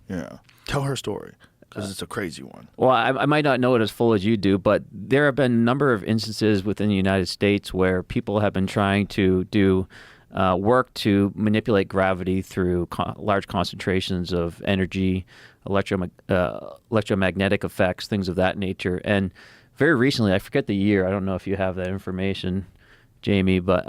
Yeah. Tell her story, because it's a crazy one. Well, I might not know it as full as you do, but there have been a number of instances within the United States where people have been trying to do work to manipulate gravity through large concentrations of energy, electromagnetic effects, things of that nature. And very recently, I forget the year, I don't know if you have that information, Jamie, but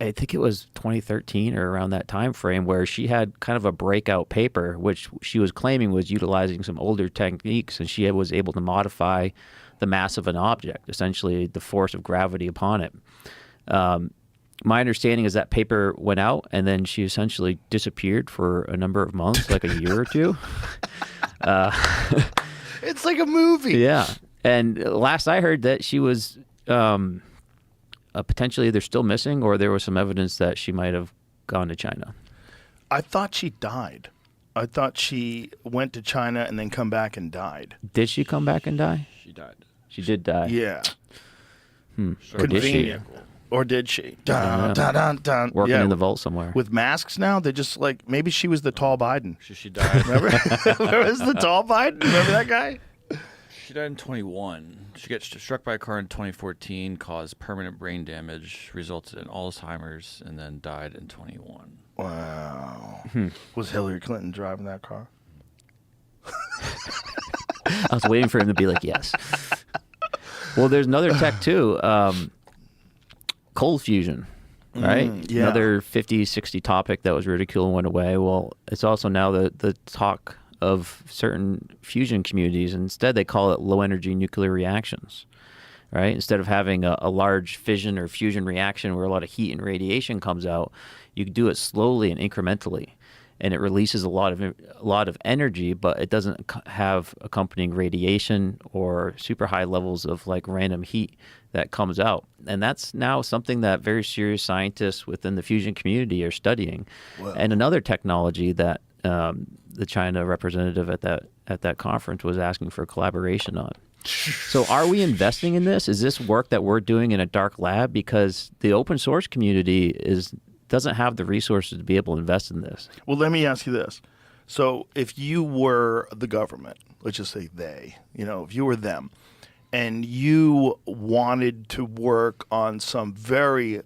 I think it was 2013 or around that time frame where she had kind of a breakout paper, which she was claiming was utilizing some older techniques, and she was able to modify the mass of an object, essentially the force of gravity upon it. My understanding is that paper went out, and then she essentially disappeared for a number of months, like a year or two. It's like a movie. Yeah. And last I heard that she was potentially either still missing, or there was some evidence that she might have gone to China. I thought she died. I thought she went to China and then come back and died. Did she come back and die? She died. She did die. Yeah. Or did she? Or did she? Dun, dun, dun, dun. Working in the vault somewhere. With masks now, they just like, maybe she was the tall Biden. She died. Remember? Remember the tall Biden? Remember that guy? She died in 21. She got struck by a car in 2014, caused permanent brain damage, resulted in Alzheimer's, and then died in 21. Wow. Was Hillary Clinton driving that car? I was waiting for him to be like, yes. Well, there's another tech too. Cold fusion, right? Yeah. Another 50, 60 topic that was ridiculed and went away. Well, it's also now the talk of certain fusion communities. Instead, they call it low-energy nuclear reactions, right? Instead of having a large fission or fusion reaction where a lot of heat and radiation comes out, you can do it slowly and incrementally. And it releases a lot of energy, but it doesn't have accompanying radiation or super high levels of like random heat that comes out. And that's now something that very serious scientists within the fusion community are studying. Wow. And another technology that the China representative at that conference was asking for collaboration on. So are we investing in this? Is this work that we're doing in a dark lab? Because the open source community doesn't have the resources to be able to invest in this. Well, let me ask you this. So if you were the government, let's just say they, if you were them, and you wanted to work on some very,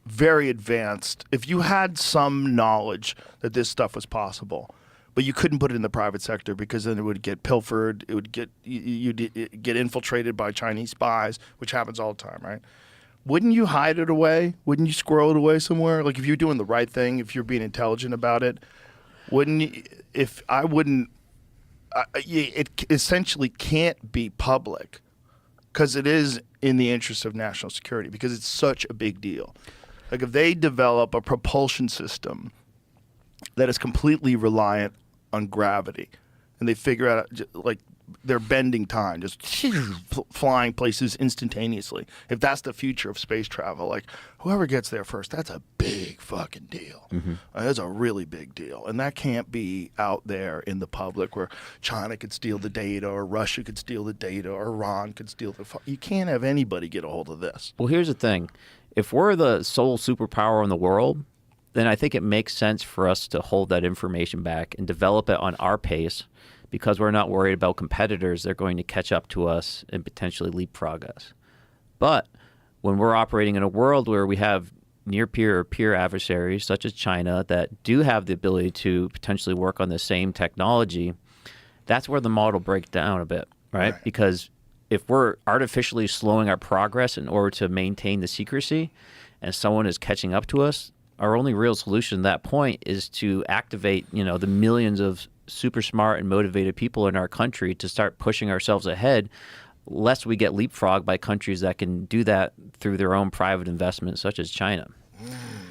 very advanced, if you had some knowledge that this stuff was possible, but you couldn't put it in the private sector because then it would get pilfered, you'd get infiltrated by Chinese spies, which happens all the time, right? Wouldn't you hide it away? Wouldn't you squirrel it away somewhere? Like if you're doing the right thing, if you're being intelligent about it, wouldn't you, it essentially can't be public because it is in the interest of national security because it's such a big deal. Like if they develop a propulsion system that is completely reliant on gravity and they figure out like they're bending time, just flying places instantaneously. If that's the future of space travel, like whoever gets there first, that's a big fucking deal. That's a really big deal. And that can't be out there in the public where China could steal the data or Russia could steal the data or Iran could steal the you can't have anybody get a hold of this. Well, here's the thing. If we're the sole superpower in the world, then I think it makes sense for us to hold that information back and develop it on our pace because we're not worried about competitors. They're going to catch up to us and potentially leapfrog us. But when we're operating in a world where we have near peer or peer adversaries such as China that do have the ability to potentially work on the same technology, that's where the model breaks down a bit, right? Because if we're artificially slowing our progress in order to maintain the secrecy and someone is catching up to us, our only real solution at that point is to activate, the millions of super smart and motivated people in our country to start pushing ourselves ahead, lest we get leapfrogged by countries that can do that through their own private investments, such as China.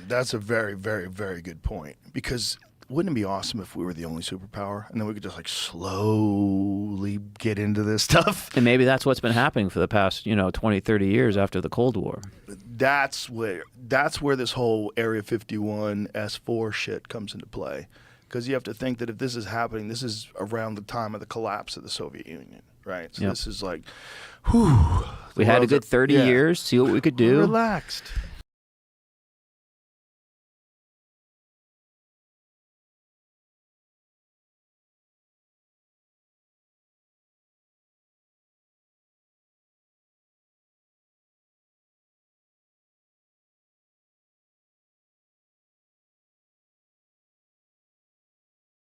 That's a very, very, very good point. Because wouldn't it be awesome if we were the only superpower and then we could just like slowly get into this stuff? And maybe that's what's been happening for the past, 20, 30 years after the Cold War. That's where this whole Area 51 S4 shit comes into play. Because you have to think that if this is happening, this is around the time of the collapse of the Soviet Union, right? So This is like, whew. We had a good 30 years, see what we could do. Relaxed.